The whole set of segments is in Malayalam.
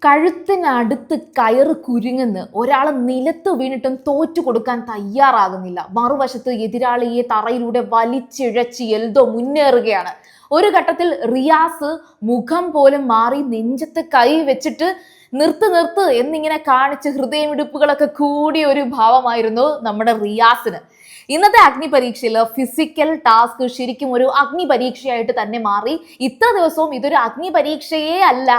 കഴുത്തിനടുത്ത് കയറ് കുരുങ്ങുന്ന് ഒരാൾ നിലത്ത് വീണിട്ടും തോറ്റു കൊടുക്കാൻ തയ്യാറാകുന്നില്ല. മറുവശത്ത് എതിരാളിയെ തറയിലൂടെ വലിച്ചിഴച്ച് എൽദോ മുന്നേറുകയാണ്. ഒരു ഘട്ടത്തിൽ റിയാസ് മുഖം പോലും മാറി നെഞ്ചത്ത് കൈ വെച്ചിട്ട് നിർത്ത് എന്നിങ്ങനെ കാണിച്ച് ഹൃദയമിടിപ്പുകളൊക്കെ കൂടിയ ഒരു ഭാവമായിരുന്നു നമ്മുടെ റിയാസിന്. ഇന്നത്തെ അഗ്നി പരീക്ഷയിൽ ഫിസിക്കൽ ടാസ്ക് ശരിക്കും ഒരു അഗ്നി പരീക്ഷയായിട്ട് തന്നെ മാറി. ഇത്ര ദിവസവും ഇതൊരു അഗ്നി പരീക്ഷയേ അല്ല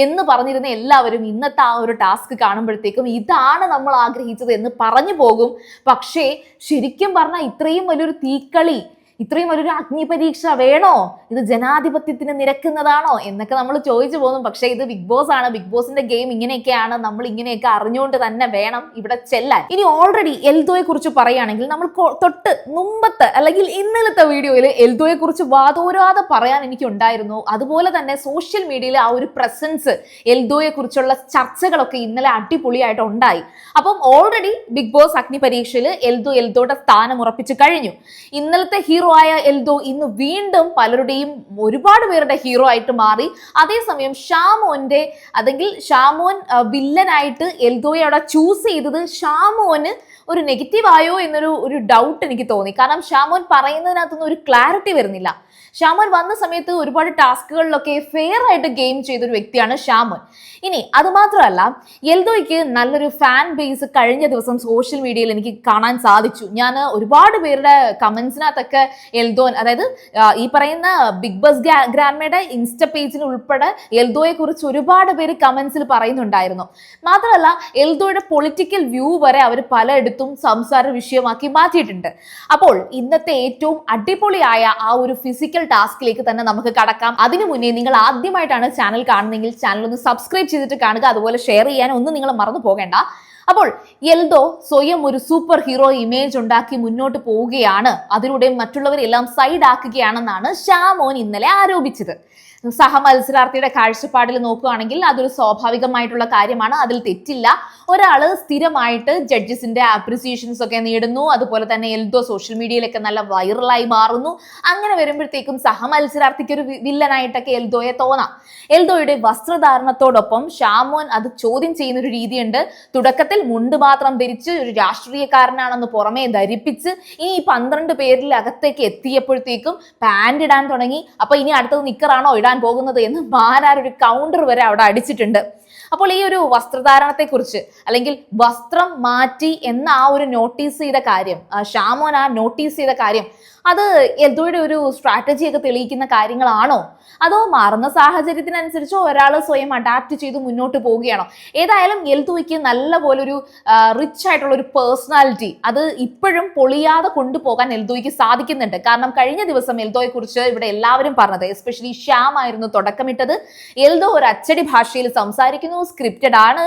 എന്ന് പറഞ്ഞിരുന്ന എല്ലാവരും ഇന്നത്തെ ആ ഒരു ടാസ്ക് കാണുമ്പോഴത്തേക്കും ഇതാണ് നമ്മൾ ആഗ്രഹിച്ചത് എന്ന് പറഞ്ഞു പോകും. പക്ഷേ ശരിക്കും പറഞ്ഞാൽ ഇത്രയും വലിയൊരു തീക്കളി, ഇത്രയും വലിയൊരു അഗ്നി പരീക്ഷ വേണോ? ഇത് ജനാധിപത്യത്തിന് നിരക്കുന്നതാണോ എന്നൊക്കെ നമ്മൾ ചോദിച്ചു പോകുന്നു. പക്ഷേ ഇത് ബിഗ് ബോസ് ആണ്. ബിഗ് ബോസിന്റെ ഗെയിം ഇങ്ങനെയൊക്കെയാണ്. നമ്മൾ ഇങ്ങനെയൊക്കെ അറിഞ്ഞുകൊണ്ട് തന്നെ വേണം ഇവിടെ ചെല്ലാൻ. ഇനി ഓൾറെഡി എൽദോയെ കുറിച്ച് പറയുകയാണെങ്കിൽ നമ്മൾ തൊട്ട് മുമ്പത്തെ അല്ലെങ്കിൽ ഇന്നലത്തെ വീഡിയോയിൽ എൽദോയെ കുറിച്ച് വാദോരാതെ പറയാൻ എനിക്കുണ്ടായിരുന്നു. അതുപോലെ തന്നെ സോഷ്യൽ മീഡിയയിൽ ആ ഒരു പ്രസൻസ്, എൽദോയെ കുറിച്ചുള്ള ചർച്ചകളൊക്കെ ഇന്നലെ അടിപൊളിയായിട്ട് ഉണ്ടായി. അപ്പം ഓൾറെഡി ബിഗ് ബോസ് അഗ്നി പരീക്ഷയിൽ എൽദോയുടെ സ്ഥാനം ഉറപ്പിച്ചു കഴിഞ്ഞു. ഇന്നലത്തെ ഹീറോ ആയ എൽദോ ഇന്ന് വീണ്ടും പലരുടെയും ഒരുപാട് പേരുടെ ഹീറോ ആയിട്ട് മാറി. അതേസമയം ഷാമോൻ വില്ലനായിട്ട് എൽദോയെ അവിടെ ചൂസ് ചെയ്തത് ഷാമോന് ഒരു നെഗറ്റീവ് ആയോ എന്നൊരു ഡൗട്ട് എനിക്ക് തോന്നി. കാരണം ഷാമോൻ പറയുന്നതിനകത്തൊന്നും ഒരു ക്ലാരിറ്റി വരുന്നില്ല. ഷാമോൻ വന്ന സമയത്ത് ഒരുപാട് ടാസ്കുകളിലൊക്കെ ഫെയർ ആയിട്ട് ഗെയിം ചെയ്തൊരു വ്യക്തിയാണ് ഷാമോൻ. ഇനി അത് മാത്രമല്ല, എൽദോയ്ക്ക് നല്ലൊരു ഫാൻ ബേസ് കഴിഞ്ഞ ദിവസം സോഷ്യൽ മീഡിയയിൽ എനിക്ക് കാണാൻ സാധിച്ചു. ഞാൻ ഒരുപാട് പേരുടെ കമന്റ്സിനകത്തൊക്കെ എൽദോ, അതായത് ഈ പറയുന്ന ബിഗ് ബോസ് ഗ്രാൻഡ്മയുടെ ഇൻസ്റ്റ പേജിൽ ഉൾപ്പെടെ എൽദോയെ കുറിച്ച് ഒരുപാട് പേര് കമന്റ്സിൽ പറയുന്നുണ്ടായിരുന്നു. മാത്രമല്ല എൽദോയുടെ പൊളിറ്റിക്കൽ വ്യൂ വരെ അവർ പലയിടത്തും സംസാര വിഷയമാക്കി മാറ്റിയിട്ടുണ്ട്. അപ്പോൾ ഇന്നത്തെ ഏറ്റവും അടിപൊളിയായ ആ ഒരു ഫിസിക്കൽ ടാസ്കിലേക്ക് തന്നെ നമുക്ക് കടക്കാം. അതിനു മുന്നേ നിങ്ങൾ ആദ്യമായിട്ടാണ് ചാനൽ കാണുന്നതെങ്കിൽ ചാനൽ ഒന്ന് സബ്സ്ക്രൈബ് ചെയ്തിട്ട് കാണുക. അതുപോലെ ഷെയർ ചെയ്യാൻ ഒന്നും നിങ്ങൾ മറന്നു പോകേണ്ട. അപ്പോൾ എൽദോ സ്വയം ഒരു സൂപ്പർ ഹീറോ ഇമേജ് ഉണ്ടാക്കി മുന്നോട്ട് പോവുകയാണ്. അതിലൂടെ മറ്റുള്ളവരെല്ലാം സൈഡ് ആക്കുകയാണെന്നാണ് ഷാമോൻ ഇന്നലെ ആരോപിച്ചത്. സഹമത്സരാർത്ഥിയുടെ കാഴ്ചപ്പാടിൽ നോക്കുകയാണെങ്കിൽ അതൊരു സ്വാഭാവികമായിട്ടുള്ള കാര്യമാണ്. അതിൽ തെറ്റില്ല. ഒരാള് സ്ഥിരമായിട്ട് ജഡ്ജസിന്റെ അപ്രിസിയേഷൻസ് ഒക്കെ നേടുന്നു. അതുപോലെ തന്നെ എൽദോ സോഷ്യൽ മീഡിയയിലൊക്കെ നല്ല വൈറലായി മാറുന്നു. അങ്ങനെ വരുമ്പോഴത്തേക്കും സഹമത്സരാർത്ഥിക്ക് ഒരു വില്ലനായിട്ടൊക്കെ എൽദോയെ തോന്നാം. എൽദോയുടെ വസ്ത്രധാരണത്തോടൊപ്പം ഷാമോൻ അത് ചോദ്യം ചെയ്യുന്ന ഒരു രീതിയുണ്ട്. തുടക്കത്തിൽ മുണ്ട് മാത്രം ധരിച്ച് ഒരു രാഷ്ട്രീയക്കാരനാണെന്ന് പുറമേ ധരിപ്പിച്ച് ഇനി 12 പേരിൽ അകത്തേക്ക് എത്തിയപ്പോഴത്തേക്കും പാന്റ് ഇടാൻ തുടങ്ങി. അപ്പൊ ഇനി അടുത്തത് നിക്കറാണോ ഇടാൻ പോകുന്നത് എന്ന് മാരാരൊരു കൗണ്ടർ വരെ അവിടെ അടിച്ചിട്ടുണ്ട്. അപ്പോൾ ഈ ഒരു വസ്ത്രധാരണത്തെ കുറിച്ച്, അല്ലെങ്കിൽ വസ്ത്രം മാറ്റി എന്ന ആ ഒരു നോട്ടീസ് ചെയ്ത കാര്യം, ഷാമോൻ ആ നോട്ടീസ് ചെയ്ത കാര്യം, അത് എൽദോയുടെ ഒരു സ്ട്രാറ്റജിയൊക്കെ തെളിയിക്കുന്ന കാര്യങ്ങളാണോ? അതോ മാറുന്ന സാഹചര്യത്തിനനുസരിച്ചോ ഒരാൾ സ്വയം അഡാപ്റ്റ് ചെയ്ത് മുന്നോട്ട് പോവുകയാണോ? ഏതായാലും എൽദോയ്ക്ക് നല്ലപോലെ ഒരു റിച്ച് ആയിട്ടുള്ള ഒരു പേഴ്സണാലിറ്റി അത് ഇപ്പോഴും പൊളിയാതെ കൊണ്ടുപോകാൻ എൽദോയ്ക്ക് സാധിക്കുന്നുണ്ട്. കാരണം കഴിഞ്ഞ ദിവസം എൽദോയെ കുറിച്ച് ഇവിടെ എല്ലാവരും പറഞ്ഞത്, എസ്പെഷ്യലി ഷ്യാം ആയിരുന്നു തുടക്കമിട്ടത്. എൽദോ ഒരു അച്ചടി ഭാഷയിൽ സംസാരിക്കുന്നു, സ്ക്രിപ്റ്റഡ് ആണ്,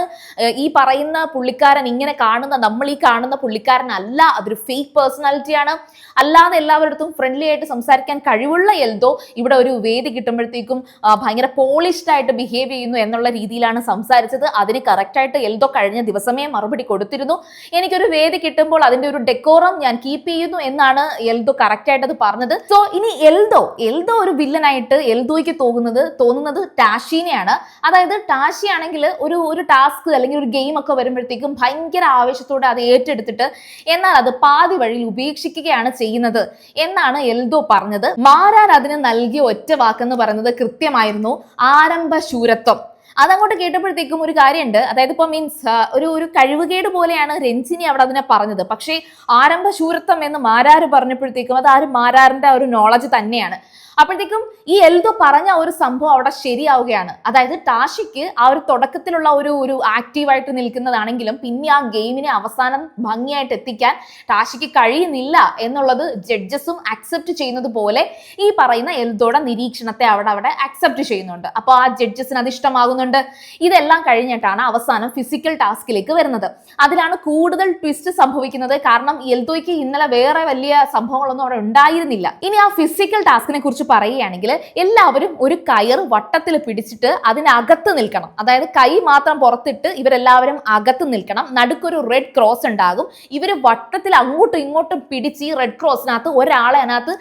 ഈ പറയുന്ന പുള്ളിക്കാരൻ ഇങ്ങനെ കാണുന്ന, നമ്മൾ ഈ കാണുന്ന പുള്ളിക്കാരനല്ല, അതൊരു ഫേക്ക് പേഴ്സണാലിറ്റിയാണ്, അല്ലാതെ എല്ലാവരുടെയും ഫ്രണ്ട്ലി ആയിട്ട് സംസാരിക്കാൻ കഴിവുള്ള എൽദോ ഇവിടെ ഒരു വേദി കിട്ടുമ്പോഴത്തേക്കും ഭയങ്കര പോളിഷ്ഡ് ആയിട്ട് ബിഹേവ് ചെയ്യുന്നു എന്നുള്ള രീതിയിലാണ് സംസാരിച്ചത്. അതിന് കറക്റ്റായിട്ട് എൽദോ കഴിഞ്ഞ ദിവസമേ മറുപടി കൊടുത്തിരുന്നു. എനിക്കൊരു വേദി കിട്ടുമ്പോൾ അതിന്റെ ഒരു ഡെക്കോറം ഞാൻ കീപ്പ് ചെയ്യുന്നു എന്നാണ് എൽദോ കറക്റ്റായിട്ട് അത് പറഞ്ഞത്. സോ ഇനി എൽദോ ഒരു വില്ലനായിട്ട് എൽദോയ്ക്ക് തോന്നുന്നത് ടാഷിനെയാണ്. അതായത് ടാഷി ആണെങ്കിൽ ഒരു ടാസ്ക് അല്ലെങ്കിൽ ഒരു ഗെയിം ഒക്കെ വരുമ്പോഴത്തേക്കും ഭയങ്കര ആവേശത്തോടെ അത് ഏറ്റെടുത്തിട്ട് എന്നാൽ അത് പാതി വഴിയിൽ ഉപേക്ഷിക്കുകയാണ് ചെയ്യുന്നത് എന്നാണ് എൽദോ പറഞ്ഞത്. മാരാർ അതിന് നൽകിയ ഒറ്റ വാക്കെന്ന് പറയുന്നത് കൃത്യമായിരുന്നു, ആരംഭശൂരത്വം. അതങ്ങോട്ട് കേട്ടപ്പോഴത്തേക്കും ഒരു കാര്യമുണ്ട്. അതായത് ഇപ്പൊ ഒരു കഴിവുകേട് പോലെയാണ് രഞ്ജിനി അവിടെ അതിനെ പറഞ്ഞത്. പക്ഷേ ആരംഭശൂരത്വം എന്ന് മാരാര് പറഞ്ഞപ്പോഴത്തേക്കും അത് മാരാറിന്റെ ഒരു നോളജ് തന്നെയാണ്. അപ്പോഴത്തേക്കും ഈ എൽദോ പറഞ്ഞ ഒരു സംഭവം അവിടെ ശരിയാവുകയാണ്. അതായത് ടാഷിക്ക് ആ ഒരു തുടക്കത്തിലുള്ള ഒരു ആക്റ്റീവായിട്ട് നിൽക്കുന്നതാണെങ്കിലും പിന്നെ ആ ഗെയിമിനെ അവസാനം ഭംഗിയായിട്ട് എത്തിക്കാൻ ടാഷിക്ക് കഴിയുന്നില്ല എന്നുള്ളത് ജഡ്ജസും അക്സെപ്റ്റ് ചെയ്യുന്നത് പോലെ ഈ പറയുന്ന എൽദോയുടെ നിരീക്ഷണത്തെ അവിടെ അക്സെപ്റ്റ് ചെയ്യുന്നുണ്ട്. അപ്പോൾ ആ ജഡ്ജസിന് അത് ഇഷ്ടമാകുന്നുണ്ട്. ഇതെല്ലാം കഴിഞ്ഞിട്ടാണ് അവസാനം ഫിസിക്കൽ ടാസ്കിലേക്ക് വരുന്നത്. അതിലാണ് കൂടുതൽ ട്വിസ്റ്റ് സംഭവിക്കുന്നത്. കാരണം എൽദോയ്ക്ക് ഇന്നലെ വേറെ വലിയ സംഭവങ്ങളൊന്നും അവിടെ ഉണ്ടായിരുന്നില്ല. ഇനി ആ ഫിസിക്കൽ ടാസ്കിനെ കുറിച്ച് പറയുകയാണെങ്കിൽ എല്ലാവരും ഒരു കയർ വട്ടത്തിൽ പിടിച്ചിട്ട് അതിനകത്ത് നിൽക്കണം. അതായത് കൈ മാത്രം പുറത്തിട്ട് ഇവരെല്ലാവരും അകത്ത് നിൽക്കണം. നടുക്കൊരു റെഡ് ക്രോസ് ഉണ്ടാകും. ഇവർ വട്ടത്തിൽ അങ്ങോട്ടും ഇങ്ങോട്ടും പിടിച്ച് ഈ റെഡ് ക്രോസിനകത്ത് ഒരാളെ അതിനകത്ത്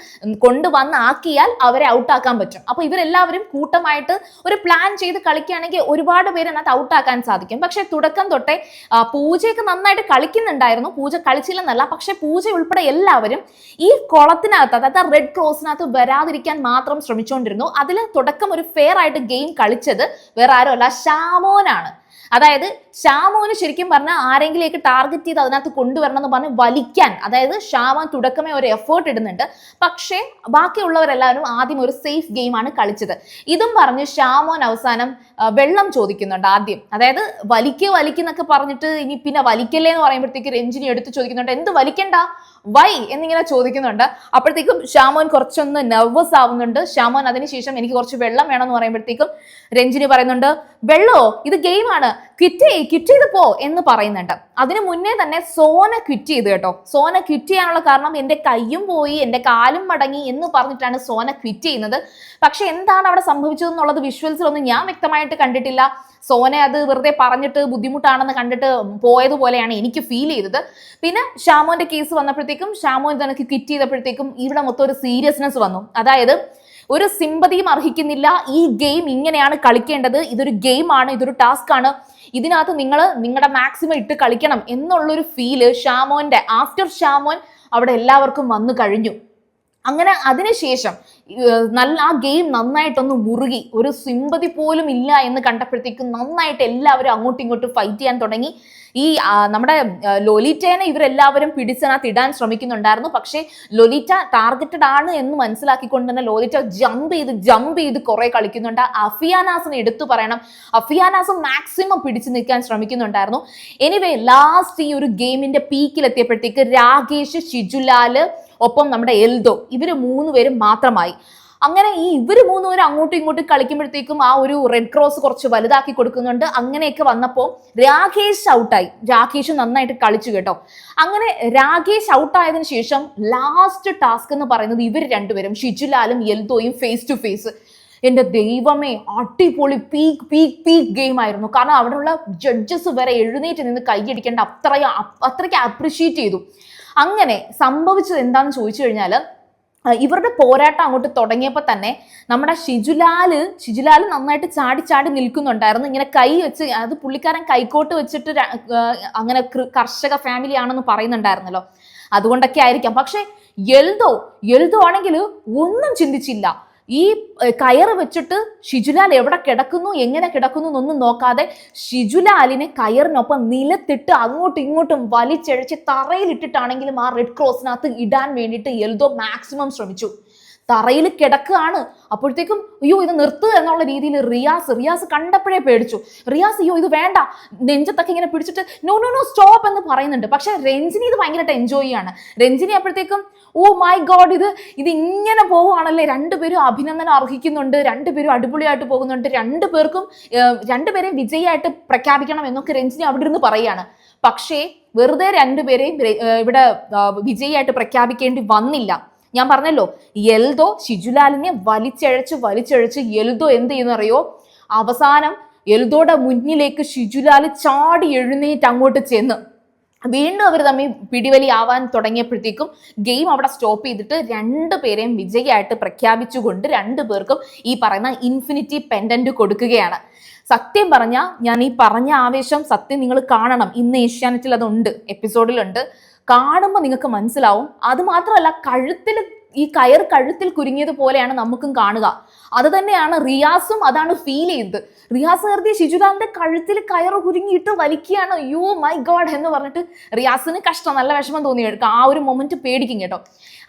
കൊണ്ടുവന്ന് ആക്കിയാൽ അവരെ ഔട്ടാക്കാൻ പറ്റും. അപ്പൊ ഇവരെല്ലാവരും കൂട്ടമായിട്ട് ഒരു പ്ലാൻ ചെയ്ത് കളിക്കുകയാണെങ്കിൽ ഒരുപാട് പേര് അതിനകത്ത് ഔട്ടാക്കാൻ സാധിക്കും. പക്ഷെ തുടക്കം തൊട്ടേ പൂജയൊക്കെ നന്നായിട്ട് കളിക്കുന്നുണ്ടായിരുന്നു. പൂജ കളിച്ചില്ലെന്നല്ല, പക്ഷെ പൂജ ഉൾപ്പെടെ എല്ലാവരും ഈ കുളത്തിനകത്ത്, അതായത് റെഡ് ക്രോസിനകത്ത് വരാതിരിക്കാൻ മാത്രം ശ്രമിച്ചുകൊണ്ടിരുന്നു. അതിൽ തുടക്കം ഒരു ഫെയർ ആയിട്ട് ഗെയിം കളിച്ചത് വേറെ ആരുമല്ല, ഷാമോനാണ്. അതായത് ഷാമോന് ശരിക്കും പറഞ്ഞാൽ ആരെങ്കിലേക്ക് ടാർഗറ്റ് ചെയ്ത് അതിനകത്ത് കൊണ്ടുവരണം എന്ന് പറഞ്ഞ് വലിക്കാൻ, അതായത് ഷാമോൻ തുടക്കമേ ഒരു എഫേർട്ട് ഇടുന്നുണ്ട്. പക്ഷേ ബാക്കിയുള്ളവരെല്ലാവരും ആദ്യം ഒരു സേഫ് ഗെയിമാണ് കളിച്ചത്. പറഞ്ഞ് ഷാമോൻ അവസാനം വെള്ളം ചോദിക്കുന്നുണ്ട് ആദ്യം. അതായത് വലിക്കുന്നൊക്കെ പറഞ്ഞിട്ട് ഇനി പിന്നെ വലിക്കല്ലേ എന്ന് പറയുമ്പോഴത്തേക്ക് രഞ്ജിനി എടുത്ത് ചോദിക്കുന്നുണ്ട്, എന്ത് വലിക്കണ്ട, വൈ എന്നിങ്ങനെ ചോദിക്കുന്നുണ്ട്. അപ്പോഴത്തേക്കും ഷാമോൻ കുറച്ചൊന്ന് നെർവസ് ആവുന്നുണ്ട്. ഷാമോൻ അതിനുശേഷം എനിക്ക് കുറച്ച് വെള്ളം വേണമെന്ന് പറയുമ്പോഴത്തേക്കും രഞ്ജിനി പറയുന്നുണ്ട്, വെള്ളോ, ഇത് ഗെയിമാണ്, ക്വിറ്റ് ചെയ്ത് പോ എന്ന് പറയുന്നുണ്ട്. അതിനു മുന്നേ തന്നെ സോന ക്വിറ്റ് ചെയ്തു കേട്ടോ. സോന ക്വിറ്റ് ചെയ്യാനുള്ള കാരണം എന്റെ കയ്യും പോയി, എന്റെ കാലും മടങ്ങി എന്ന് പറഞ്ഞിട്ടാണ് സോന ക്വിറ്റ് ചെയ്യുന്നത്. പക്ഷെ എന്താണ് അവിടെ സംഭവിച്ചതെന്നുള്ളത് വിഷ്വൽസിലൊന്നും ഞാൻ വ്യക്തമായിട്ട് കണ്ടിട്ടില്ല. സോന അത് വെറുതെ പറഞ്ഞിട്ട് ബുദ്ധിമുട്ടാണെന്ന് കണ്ടിട്ട് പോയതുപോലെയാണ് എനിക്ക് ഫീൽ ചെയ്തത്. പിന്നെ ഷാമോന്റെ കേസ് വന്നപ്പോഴത്തേക്കും, ഷാമോൻ തനിക്ക് ക്വിറ്റ് ചെയ്തപ്പോഴത്തേക്കും ഇവിടെ മൊത്തം ഒരു സീരിയസ്നെസ് വന്നു. അതായത് ഒരു സിമ്പതിയും അർഹിക്കുന്നില്ല. ഈ ഗെയിം ഇങ്ങനെയാണ് കളിക്കേണ്ടത്, ഇതൊരു ഗെയിമാണ്, ഇതൊരു ടാസ്ക് ആണ്, ഇതിനകത്ത് നിങ്ങൾ നിങ്ങളുടെ മാക്സിമം ഇട്ട് കളിക്കണം എന്നുള്ളൊരു ഫീല് ഷാമോന്റെ ആഫ്റ്റർ ഷാമോൻ അവിടെ എല്ലാവർക്കും വന്നു കഴിഞ്ഞു. അങ്ങനെ അതിനുശേഷം ആ ഗെയിം നന്നായിട്ടൊന്ന് മുറുകി, ഒരു സിമ്പതി പോലും ഇല്ല എന്ന് കണ്ടപ്പോഴത്തേക്കും നന്നായിട്ട് എല്ലാവരും അങ്ങോട്ടും ഇങ്ങോട്ടും ഫൈറ്റ് ചെയ്യാൻ തുടങ്ങി. ഈ നമ്മുടെ ലൊലീറ്റേനെ ഇവരെല്ലാവരും പിടിച്ചതിനകത്ത് ഇടാൻ ശ്രമിക്കുന്നുണ്ടായിരുന്നു. പക്ഷേ ലൊലീറ്റ ടാർഗറ്റഡ് ആണ് എന്ന് മനസ്സിലാക്കിക്കൊണ്ട് തന്നെ ലൊലീറ്റ ജമ്പ് ചെയ്ത് കുറെ കളിക്കുന്നുണ്ട്. അഫിയാനാസിനെ എടുത്തു പറയണം, അഫിയാനാസ് മാക്സിമം പിടിച്ചു നിൽക്കാൻ ശ്രമിക്കുന്നുണ്ടായിരുന്നു. എനിവേ ലാസ്റ്റ് ഈ ഒരു ഗെയിമിന്റെ പീക്കിലെത്തിയപ്പോഴത്തേക്ക് രാകേഷ്, ഷിജുലാല് ഒപ്പം നമ്മുടെ എൽദോ, ഇവര് മൂന്നുപേരും മാത്രമായി. അങ്ങനെ ഇവര് മൂന്നുപേരും അങ്ങോട്ടും ഇങ്ങോട്ടും കളിക്കുമ്പോഴത്തേക്കും ആ ഒരു റെഡ് ക്രോസ് കുറച്ച് വലുതാക്കി കൊടുക്കുന്നുണ്ട്. അങ്ങനെയൊക്കെ വന്നപ്പോൾ രാകേഷ് ഔട്ടായി. രാകേഷ് നന്നായിട്ട് കളിച്ചു കേട്ടോ. അങ്ങനെ രാകേഷ് ഔട്ടായതിനു ശേഷം ലാസ്റ്റ് ടാസ്ക് എന്ന് പറയുന്നത് ഇവർ രണ്ടുപേരും, ഷിജുലാലും എൽദോയും ഫേസ് ടു ഫേസ്. എന്റെ ദൈവമേ, അടിപൊളി പീക്ക് ഗെയിം ആയിരുന്നു. കാരണം അവിടെയുള്ള ജഡ്ജസ് വരെ എഴുന്നേറ്റ് നിന്ന് കൈയടിക്കേണ്ട അത്രയ്ക്ക് അപ്രിഷിയേറ്റ് ചെയ്തു. അങ്ങനെ സംഭവിച്ചത് എന്താണെന്ന് ചോദിച്ചു കഴിഞ്ഞാൽ, ഇവരുടെ പോരാട്ടം അങ്ങോട്ട് തുടങ്ങിയപ്പോൾ തന്നെ നമ്മുടെ ഷിജുലാല് നന്നായിട്ട് ചാടി നിൽക്കുന്നുണ്ടായിരുന്നു. ഇങ്ങനെ കൈ വെച്ച്, അത് പുള്ളിക്കാരൻ കൈക്കോട്ട് വെച്ചിട്ട് അങ്ങനെ കർഷക ഫാമിലി ആണെന്ന് പറയുന്നുണ്ടായിരുന്നല്ലോ, അതുകൊണ്ടൊക്കെ ആയിരിക്കാം. പക്ഷെ എൽദോ ആണെങ്കിൽ ഒന്നും ചിന്തിച്ചില്ല. ഈ കയറ് വെച്ചിട്ട് ഷിജുലാൽ എവിടെ കിടക്കുന്നു, എങ്ങനെ കിടക്കുന്നു എന്നൊന്നും നോക്കാതെ ഷിജുലാലിനെ കയറിനൊപ്പം നിലത്തിട്ട് അങ്ങോട്ടും ഇങ്ങോട്ടും വലിച്ചഴച്ച് തറയിലിട്ടിട്ടാണെങ്കിലും ആ റെഡ് ക്രോസിനകത്ത് ഇടാൻ വേണ്ടിയിട്ട് എൽദോ മാക്സിമം ശ്രമിച്ചു. തറയിൽ കിടക്കുകയാണ്. അപ്പോഴത്തേക്കും അയ്യോ ഇത് നിർത്തുക എന്നുള്ള രീതിയിൽ റിയാസ് കണ്ടപ്പോഴേ പേടിച്ചു. റിയാസ് അയ്യോ ഇത് വേണ്ട, നെഞ്ചത്തൊക്കെ ഇങ്ങനെ പിടിച്ചിട്ട് നോ സ്റ്റോപ്പ് എന്ന് പറയുന്നുണ്ട്. പക്ഷെ രഞ്ജിനി ഇത് ഭയങ്കരമായിട്ട് എൻജോയ് ചെയ്യാണ്. രഞ്ജിനി അപ്പോഴത്തേക്കും ഓ മൈ ഗോഡ്, ഇത് ഇങ്ങനെ പോവുകയാണല്ലേ, രണ്ടുപേരും അഭിനന്ദനം അർഹിക്കുന്നുണ്ട്, രണ്ടുപേരും അടിപൊളിയായിട്ട് പോകുന്നുണ്ട്, രണ്ടുപേരെയും വിജയിയായിട്ട് പ്രഖ്യാപിക്കണം എന്നൊക്കെ രഞ്ജിനി അവിടെ ഇരുന്ന് പറയുകയാണ്. പക്ഷേ വെറുതെ രണ്ടുപേരെയും ഇവിടെ വിജയിയായിട്ട് പ്രഖ്യാപിക്കേണ്ടി വന്നില്ല. ഞാൻ പറഞ്ഞല്ലോ, എൽദോ ഷിജുലാലിനെ വലിച്ചഴച്ച് എൽദോ എന്ത് ചെയ്യുന്നറിയോ, അവസാനം എൽദോയുടെ മുന്നിലേക്ക് ഷിജുലാല് ചാടി എഴുന്നേറ്റ് അങ്ങോട്ട് ചെന്ന് വീണ്ടും അവർ തമ്മിൽ പിടിവലി ആവാൻ തുടങ്ങിയപ്പോഴത്തേക്കും ഗെയിം അവിടെ സ്റ്റോപ്പ് ചെയ്തിട്ട് രണ്ടുപേരെയും വിജയിയായിട്ട് പ്രഖ്യാപിച്ചുകൊണ്ട് രണ്ടുപേർക്കും ഈ പറയുന്ന ഇൻഫിനിറ്റി പെൻഡന്റ് കൊടുക്കുകയാണ്. സത്യം പറഞ്ഞാൽ ഞാൻ ഈ പറഞ്ഞ ആവേശം സത്യം നിങ്ങൾ കാണണം. ഇന്ന് ഏഷ്യാനെറ്റിൽ അതുണ്ട്, എപ്പിസോഡിലുണ്ട്. കാണുമ്പോൾ നിങ്ങൾക്ക് മനസ്സിലാവും. അത് മാത്രമല്ല, ഈ കയർ കഴുത്തിൽ കുരുങ്ങിയതുപോലെയാണ് നമുക്കും കാണുക. അത് തന്നെയാണ് റിയാസും അതാണ് ഫീൽ ചെയ്തത്. റിയാസ് കരുതിയ ഷിജുലാലിന്റെ കഴുത്തിൽ കയറ് കുരുങ്ങിയിട്ട് വലിക്കുകയാണ്. അയ്യോ മൈ ഗോഡ് എന്ന് പറഞ്ഞിട്ട് റിയാസിന് കഷ്ടം, നല്ല വിഷമം തോന്നി. ആ ഒരു മൊമെന്റ് പേടിക്കും കേട്ടോ.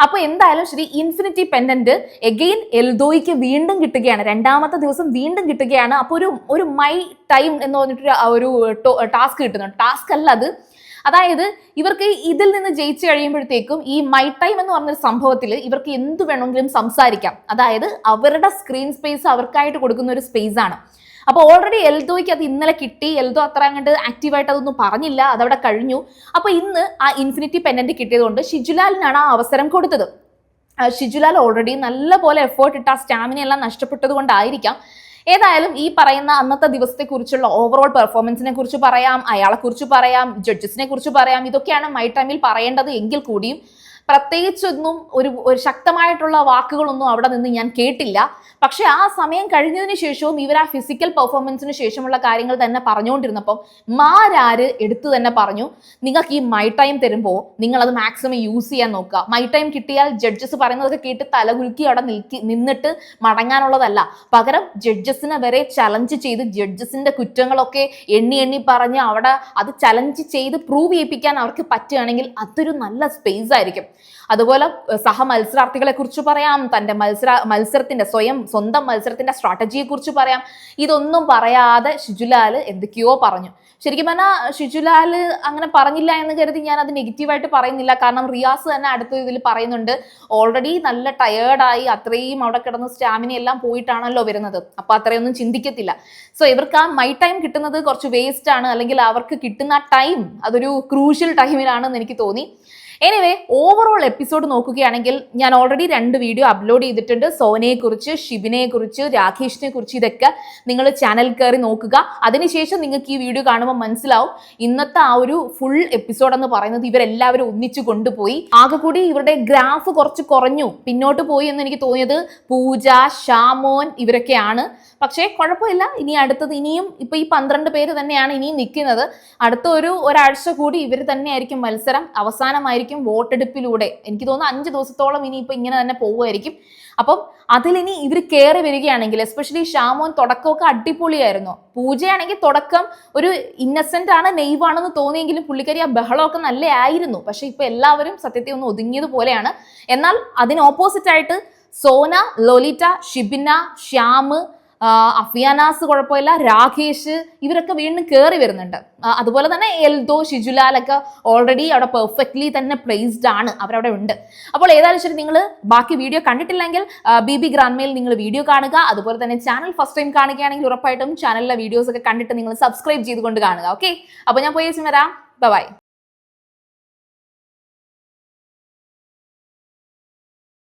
അപ്പൊ എന്തായാലും ശരി, ഇൻഫിനിറ്റി പെൻഡന്റ് എഗെയിൻ എൽദോയ്ക്ക് വീണ്ടും കിട്ടുകയാണ്. രണ്ടാമത്തെ ദിവസം വീണ്ടും കിട്ടുകയാണ്. അപ്പൊ ഒരു മൈ ടൈം എന്ന് പറഞ്ഞിട്ട് ഒരു ടാസ്ക് കിട്ടുന്നുണ്ട്. ടാസ്ക് അല്ല അത്, അതായത് ഇവർക്ക് ഇതിൽ നിന്ന് ജയിച്ചു കഴിയുമ്പോഴത്തേക്കും ഈ മൈ ടൈം എന്ന് പറഞ്ഞൊരു സംഭവത്തിൽ ഇവർക്ക് എന്ത് വേണമെങ്കിലും സംസാരിക്കാം. അതായത് അവരുടെ സ്ക്രീൻ സ്പേസ് അവർക്കായിട്ട് കൊടുക്കുന്ന ഒരു സ്പേസ് ആണ്. അപ്പൊ ഓൾറെഡി എൽദോയ്ക്ക് അത് ഇന്നലെ കിട്ടി. എൽദോ അത്ര അങ്ങോട്ട് ആക്റ്റീവായിട്ട് അതൊന്നും പറഞ്ഞില്ല, അതവിടെ കഴിഞ്ഞു. അപ്പൊ ഇന്ന് ആ ഇൻഫിനിറ്റി പെൻഡന്റ് കിട്ടിയതുകൊണ്ട് ഷിജുലാലിനാണ് ആ അവസരം കൊടുത്തത്. ഷിജുലാൽ ഓൾറെഡി നല്ല പോലെ എഫേർട്ട് ഇട്ട് ആ സ്റ്റാമിന എല്ലാം നഷ്ടപ്പെട്ടത് കൊണ്ടായിരിക്കാം. ഏതായാലും ഈ പറയുന്ന അന്നത്തെ ദിവസത്തെ കുറിച്ചുള്ള ഓവറോൾ പെർഫോമൻസിനെ കുറിച്ച് പറയാം, അയാളെ കുറിച്ച് പറയാം, ജഡ്ജസിനെ കുറിച്ച് പറയാം. ഇതൊക്കെയാണ് മൈ ടൈമിൽ പറയേണ്ടത് എങ്കിൽ കൂടിയും പ്രത്യേകിച്ചൊന്നും ഒരു ശക്തമായിട്ടുള്ള വാക്കുകളൊന്നും അവിടെ നിന്ന് ഞാൻ കേട്ടില്ല. പക്ഷെ ആ സമയം കഴിഞ്ഞതിന് ശേഷവും ഇവർ ആ ഫിസിക്കൽ പെർഫോമൻസിന് ശേഷമുള്ള കാര്യങ്ങൾ തന്നെ പറഞ്ഞുകൊണ്ടിരുന്നപ്പം മാരാര് എടുത്തു തന്നെ പറഞ്ഞു, നിങ്ങൾക്ക് ഈ മൈ ടൈം തരുമ്പോൾ നിങ്ങൾ അത് മാക്സിമം യൂസ് ചെയ്യാൻ നോക്കുക. മൈ ടൈം കിട്ടിയാൽ ജഡ്ജസ് പറയുന്നതൊക്കെ കേട്ട് തലകുലുക്കി അവിടെ നിന്നിട്ട് മടങ്ങാനുള്ളതല്ല. പകരം ജഡ്ജസിനെ വരെ ചലഞ്ച് ചെയ്ത് ജഡ്ജസിന്റെ കുറ്റങ്ങളൊക്കെ എണ്ണി എണ്ണി പറഞ്ഞ് അവിടെ അത് ചലഞ്ച് ചെയ്ത് പ്രൂവ് ചെയ്യിപ്പിക്കാൻ അവർക്ക് പറ്റുകയാണെങ്കിൽ അതൊരു നല്ല സ്പേസ് ആയിരിക്കും. അതുപോലെ സഹ മത്സരാർത്ഥികളെ കുറിച്ച് പറയാം, തന്റെ മത്സരത്തിന്റെ സ്വന്തം മത്സരത്തിന്റെ സ്ട്രാറ്റജിയെ കുറിച്ച് പറയാം. ഇതൊന്നും പറയാതെ ഷിജുലാൽ എന്തൊക്കെയോ പറഞ്ഞു. ശരിക്കും പറഞ്ഞാൽ ഷിജുലാൽ അങ്ങനെ പറഞ്ഞില്ല എന്ന് കരുതി ഞാൻ അത് നെഗറ്റീവായിട്ട് പറയുന്നില്ല. കാരണം റിയാസ് തന്നെ അടുത്ത ഇതിൽ പറയുന്നുണ്ട്, ഓൾറെഡി നല്ല ടയേർഡായി, അത്രയും അവിടെ കിടന്ന് സ്റ്റാമിന എല്ലാം പോയിട്ടാണല്ലോ വരുന്നത്, അപ്പൊ അത്രയൊന്നും ചിന്തിക്കത്തില്ല. സോ ഇവർക്ക് ആ മൈ ടൈം കിട്ടുന്നത് കുറച്ച് വേസ്റ്റ് ആണ്, അല്ലെങ്കിൽ അവർക്ക് കിട്ടുന്ന ടൈം അതൊരു ക്രൂഷ്യൽ ടൈമിലാണെന്ന് എനിക്ക് തോന്നി. എനിവേ ഓവറോൾ എപ്പിസോഡ് നോക്കുകയാണെങ്കിൽ ഞാൻ ഓൾറെഡി 2 വീഡിയോ അപ്ലോഡ് ചെയ്തിട്ടുണ്ട്. സോനയെ കുറിച്ച്, ഷിബിനെ കുറിച്ച്, രാകേഷിനെ കുറിച്ച്. ഇതൊക്കെ നിങ്ങൾ ചാനൽ കയറി നോക്കുക. അതിനുശേഷം നിങ്ങൾക്ക് ഈ വീഡിയോ കാണുമ്പോൾ മനസ്സിലാവും ഇന്നത്തെ ആ ഒരു ഫുൾ എപ്പിസോഡ് എന്ന് പറയുന്നത് ഇവരെല്ലാവരും ഒന്നിച്ചു കൊണ്ടുപോയി. ആകെ കൂടി ഇവരുടെ ഗ്രാഫ് കുറച്ച് കുറഞ്ഞു, പിന്നോട്ട് പോയി എന്ന് എനിക്ക് തോന്നിയത് പൂജ, ഷാമോൻ ഇവരൊക്കെയാണ്. പക്ഷേ കുഴപ്പമില്ല, ഇനി അടുത്തത് ഇനിയും ഇപ്പൊ ഈ 12 പേര് തന്നെയാണ് ഇനിയും നിൽക്കുന്നത്. അടുത്ത ഒരാഴ്ച കൂടി ഇവർ തന്നെയായിരിക്കും മത്സരം. അവസാനമായിരിക്കും വോട്ടെടുപ്പിലൂടെ. എനിക്ക് തോന്നുന്നു 5 ദിവസത്തോളം ഇനിയിപ്പോ ഇങ്ങനെ തന്നെ പോവുമായിരിക്കും. അപ്പം അതിലിനി ഇവർ കയറി വരികയാണെങ്കിൽ, എസ്പെഷ്യലി ഷാമോൻ തുടക്കമൊക്കെ അടിപൊളിയായിരുന്നു. പൂജയാണെങ്കിൽ തുടക്കം ഒരു ഇന്നസെന്റ് ആണ്, നെയ്വാണെന്ന് തോന്നിയെങ്കിലും പുള്ളിക്കാരി ആ ബഹളമൊക്കെ നല്ല ആയിരുന്നു. പക്ഷെ ഇപ്പൊ എല്ലാവരും സത്യത്തെ ഒന്ന് ഒതുങ്ങിയതുപോലെയാണ്. എന്നാൽ അതിന് ഓപ്പോസിറ്റ് ആയിട്ട് സോന, ലോലിറ്റ, ഷിബിന, ശ്യാം, അഫിയാനാസ് കുഴപ്പമില്ല, രാകേഷ് ഇവരൊക്കെ വീണ്ടും കയറി വരുന്നുണ്ട്. അതുപോലെ തന്നെ എൽദോ, ഷിജുലാലൊക്കെ ഓൾറെഡി അവിടെ പെർഫെക്റ്റ്ലി തന്നെ പ്ലേസ്ഡ് ആണ്, അവരവിടെ ഉണ്ട്. അപ്പോൾ ഏതായാലും ശരി, നിങ്ങൾ ബാക്കി വീഡിയോ കണ്ടിട്ടില്ലെങ്കിൽ BB ഗ്രാൻഡ്മയിൽ നിങ്ങൾ വീഡിയോ കാണുക. അതുപോലെ തന്നെ ചാനൽ ഫസ്റ്റ് ടൈം കാണുകയാണെങ്കിൽ ഉറപ്പായിട്ടും ചാനലിലെ വീഡിയോസ് ഒക്കെ കണ്ടിട്ട് നിങ്ങൾ സബ്സ്ക്രൈബ് ചെയ്തുകൊണ്ട് കാണുക. ഓക്കെ, അപ്പോൾ ഞാൻ പോയി വരാം. ബൈ.